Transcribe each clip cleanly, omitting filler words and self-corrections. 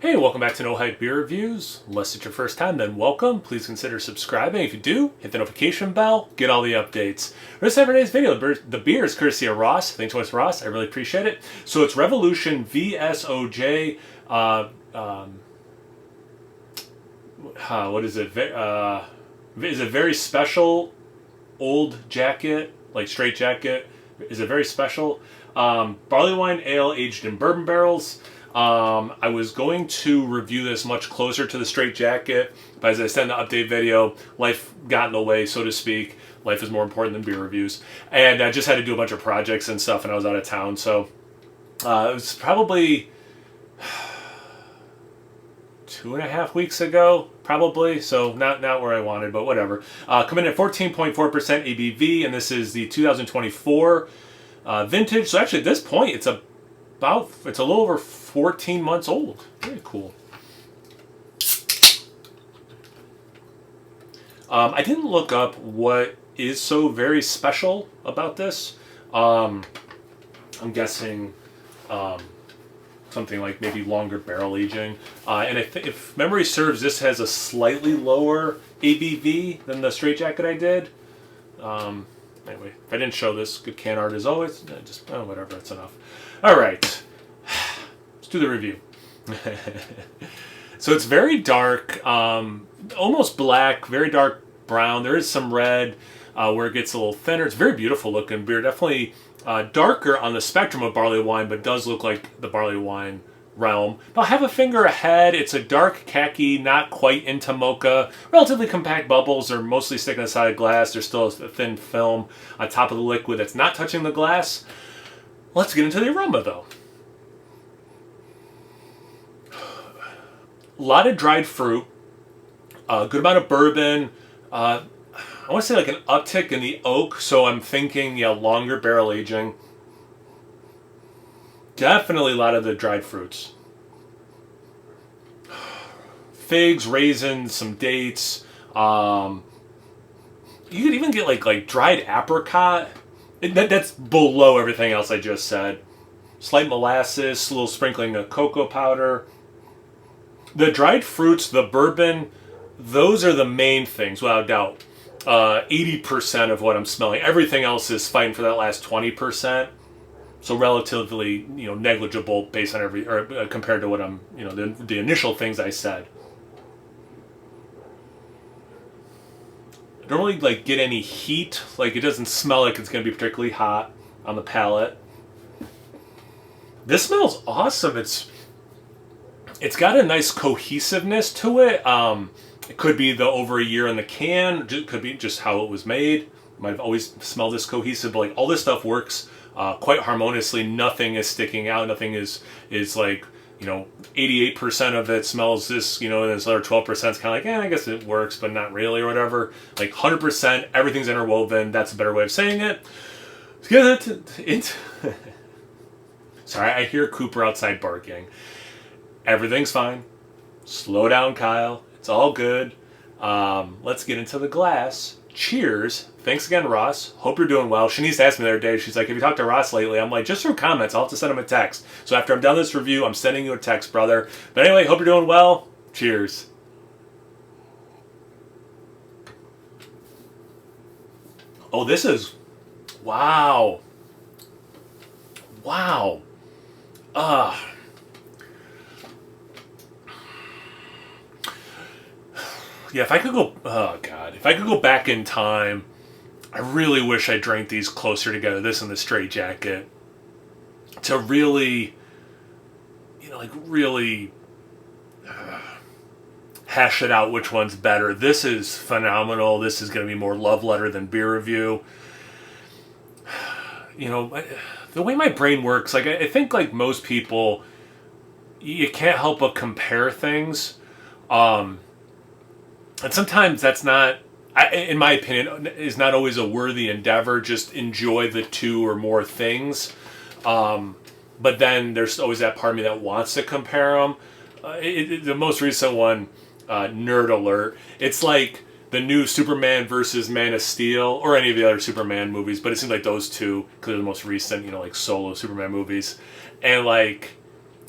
Hey, welcome back to No Hype Beer Reviews. Unless it's your first time, then welcome. Please consider subscribing. If you do, hit the notification bell, get all the updates. For today's video, the beer is courtesy of Ross. Thanks so much, Ross. I really appreciate it. So it's Revolution V.S.O.J. What is it? Is it very special old jacket, like straight jacket? Is it very special? Barley wine ale aged in bourbon barrels. I was going to review this much closer to the straight jacket, but as I said in the update video, life got in the way, so to speak. Life is more important than beer reviews. And I just had to do a bunch of projects and stuff, and I was out of town, so it was probably 2.5 weeks ago, probably, so not where I wanted, but whatever. Coming in at 14.4% ABV, and this is the 2024 vintage. So actually at this point, it's a little over 14 months old. Very cool. I didn't look up what is so very special about this. I'm guessing something like maybe longer barrel aging. And if memory serves, this has a slightly lower ABV than the straight jacket I did. Anyway, if I didn't show this, good can art as always. Whatever, that's enough. All right, let's do the review. So it's very dark, almost black, very dark brown. There is some red where it gets a little thinner. It's very beautiful looking beer. Definitely darker on the spectrum of barley wine, but does look like the barley wine realm. About half a finger ahead. It's a dark khaki, not quite into mocha. Relatively compact bubbles. They're mostly sticking inside glass. There's still a thin film on top of the liquid that's not touching the glass. Let's get into the aroma, though. A lot of dried fruit, a good amount of bourbon. I want to say like an uptick in the oak, so I'm thinking, longer barrel aging. Definitely a lot of the dried fruits. Figs, raisins, some dates. You could even get like dried apricot. That's below everything else I just said. Slight molasses, a little sprinkling of cocoa powder. The dried fruits, the bourbon, those are the main things, without doubt. 80% of what I'm smelling. Everything else is fighting for that last 20%. So relatively, negligible based on compared to what I'm, the initial things I said. I don't really get any heat. It doesn't smell like it's going to be particularly hot on the palate. This smells awesome. It's got a nice cohesiveness to it. It could be the over a year in the can. It could be just how it was made. Might have always smelled this cohesive, but all this stuff works quite harmoniously. Nothing is sticking out. Nothing is 88% of it smells this, and this other 12% is kind of I guess it works, but not really, or whatever. 100%, everything's interwoven. That's a better way of saying it. Sorry, I hear Cooper outside barking. Everything's fine. Slow down, Kyle. It's all good. Let's get into the glass. Cheers. Thanks again, Ross. Hope you're doing well. Shanice asked me the other day, she's like, have you talked to Ross lately? I'm like, just through comments. I'll have to send him a text. So after I'm done this review, I'm sending you a text, brother. But anyway, hope you're doing well. Cheers. Oh, this is... Wow. Wow. Yeah, if I could go... Oh, God. If I could go back in time, I really wish I drank these closer together, this and the straight jacket, to really, really hash it out which one's better. This is phenomenal. This is going to be more love letter than beer review. The way my brain works, I think most people, you can't help but compare things. And sometimes that's not, in my opinion, is not always a worthy endeavor. Just enjoy the two or more things. But then there's always that part of me that wants to compare them. The most recent one, nerd alert, it's like the new Superman versus Man of Steel, or any of the other Superman movies, but it seems like those two, because they're the most recent, solo Superman movies. And I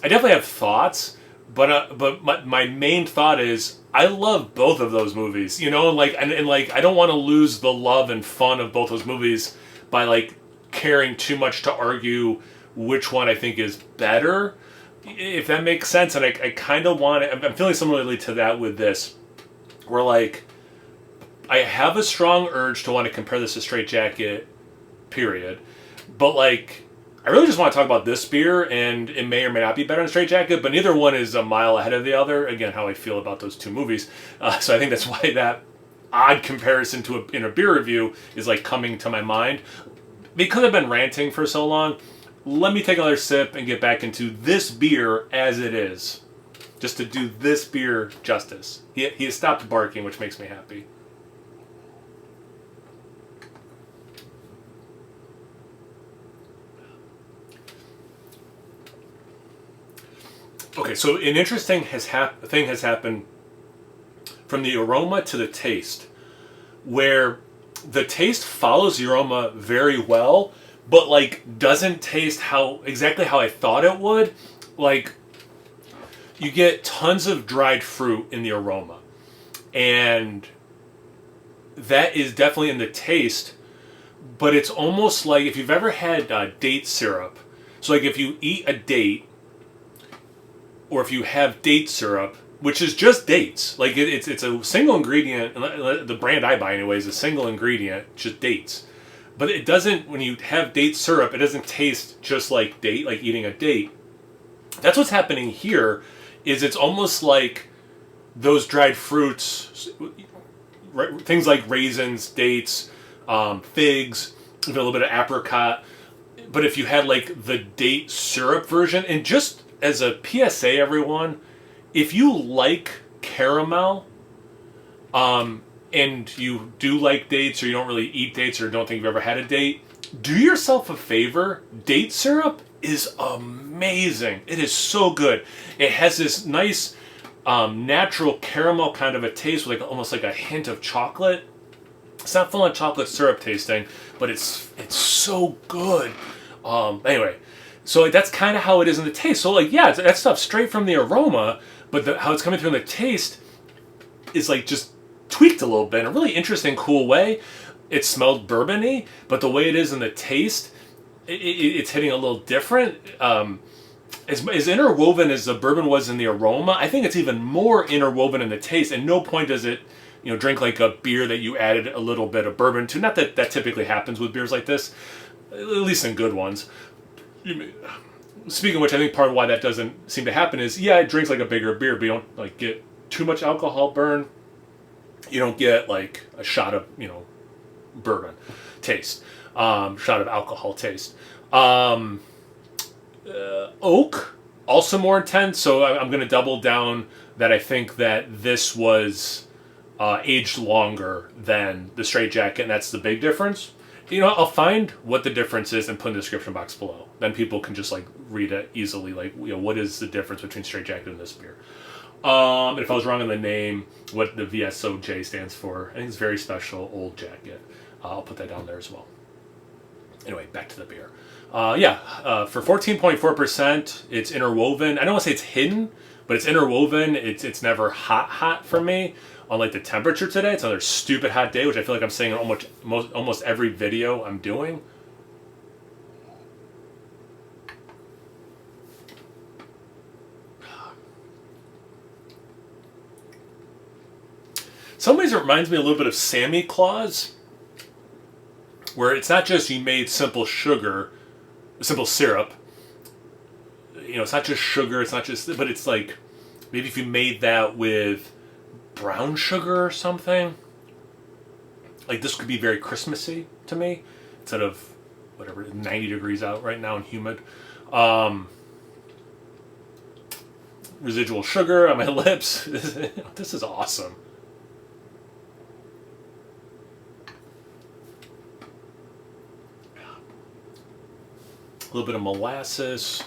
definitely have thoughts, but my main thought is I love both of those movies, you know, like and like I don't want to lose the love and fun of both those movies by like caring too much to argue which one I think is better, if that makes sense. And I kind of want it. I'm feeling similarly to that with this, where like I have a strong urge to want to compare this to Straight Jacket, period, but like I really just want to talk about this beer, and it may or may not be better than Straight Jacket, but neither one is a mile ahead of the other. Again, how I feel about those two movies. So I think that's why that odd comparison to in a beer review is like coming to my mind. Because I've been ranting for so long, let me take another sip and get back into this beer as it is, just to do this beer justice. He has stopped barking, which makes me happy. Okay, so an interesting thing has happened from the aroma to the taste, where the taste follows the aroma very well, but like doesn't taste exactly how I thought it would. Like you get tons of dried fruit in the aroma, and that is definitely in the taste, but it's almost like if you've ever had date syrup. So like if you eat a date, or if you have date syrup, which is just dates, like it's a single ingredient. The brand I buy anyway is a single ingredient, just dates. But it doesn't. When you have date syrup, it doesn't taste just like date, like eating a date. That's what's happening here. Is it's almost like those dried fruits, things like raisins, dates, figs, a little bit of apricot. But if you had like the date syrup version, and just as a PSA, everyone, if you like caramel, and you do like dates, or you don't really eat dates, or don't think you've ever had a date, do yourself a favor. Date syrup is amazing. It is so good. It has this nice natural caramel kind of a taste with like almost like a hint of chocolate. It's not full on chocolate syrup tasting, but it's so good. Anyway, so like, that's kind of how it is in the taste. So like, yeah, that stuff straight from the aroma, but how it's coming through in the taste is like just tweaked a little bit in a really interesting, cool way. It smelled bourbon-y, but the way it is in the taste, it's hitting a little different. As interwoven as the bourbon was in the aroma, I think it's even more interwoven in the taste. At no point does it, drink like a beer that you added a little bit of bourbon to. Not that that typically happens with beers like this, at least in good ones. Speaking of which, I think part of why that doesn't seem to happen is, yeah, it drinks like a bigger beer, but you don't like get too much alcohol burn. You don't get like a shot of, bourbon taste, shot of alcohol taste. Oak, also more intense, so I'm going to double down that I think that this was aged longer than the Straight Jacket, and that's the big difference. I'll find what the difference is and put in the description box below. Then people can just like read it easily, like, what is the difference between Straight Jacket and this beer. And if I was wrong on the name, what the V.S.O.J stands for, I think it's very special old jacket. I'll put that down there as well. Anyway, back to the beer. For 14.4%, it's interwoven. I don't want to say it's hidden, but it's interwoven. It's never hot for me. Unlike the temperature today, it's another stupid hot day, which I feel like I'm saying in almost every video I'm doing. Some ways it reminds me a little bit of Sammy Claus, where it's not just you made simple syrup. It's not just sugar, but it's like, maybe if you made that with brown sugar or something, like this could be very Christmassy to me, instead of whatever, 90 degrees out right now and humid. Residual sugar on my lips. This is awesome. A little bit of molasses,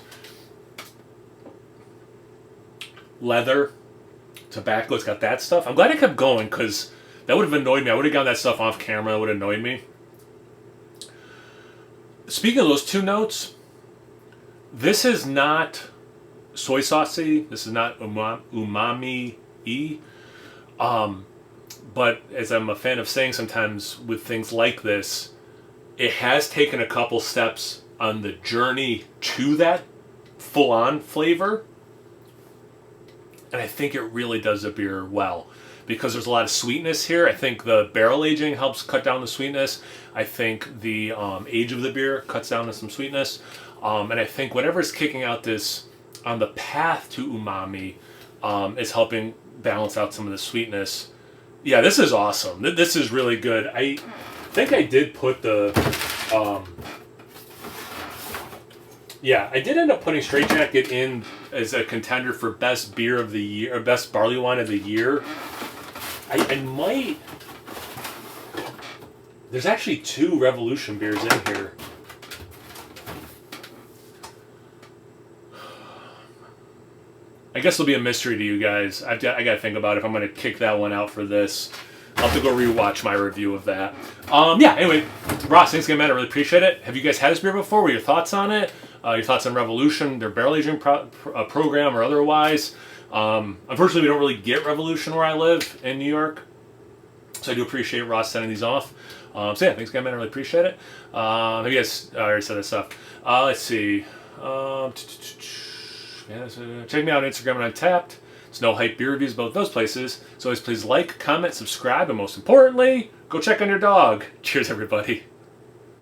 leather, tobacco. It's got that stuff. I'm glad I kept going, because that would have annoyed me. I would have gotten that stuff off camera. It would have annoyed me. Speaking of those two notes, this is not soy saucy. This is not umami-y. But as I'm a fan of saying sometimes with things like this, it has taken a couple steps on the journey to that full-on flavor. And I think it really does the beer well. Because there's a lot of sweetness here. I think the barrel aging helps cut down the sweetness. I think the age of the beer cuts down to some sweetness. And I think whatever's kicking out this on the path to umami is helping balance out some of the sweetness. Yeah, this is awesome. This is really good. I think I did put the... yeah, I did end up putting Straight Jacket in as a contender for best beer of the year, or best barley wine of the year. I might... There's actually 2 Revolution beers in here. I guess it'll be a mystery to you guys. I got to think about if I'm going to kick that one out for this. I'll have to go rewatch my review of that. Yeah, anyway, Ross, thanks again, man. I really appreciate it. Have you guys had this beer before? What are your thoughts on it? Your thoughts on Revolution, their barrel aging program or otherwise? Unfortunately, we don't really get Revolution where I live in New York. So I do appreciate Ross sending these off. So yeah, thanks again, man. I really appreciate it. Have you guys already said this stuff? Let's see. Check me out on Instagram and Untapped. It's No Hype Beer Reviews, both those places. So always please like, comment, subscribe, and most importantly, go check on your dog. Cheers, everybody.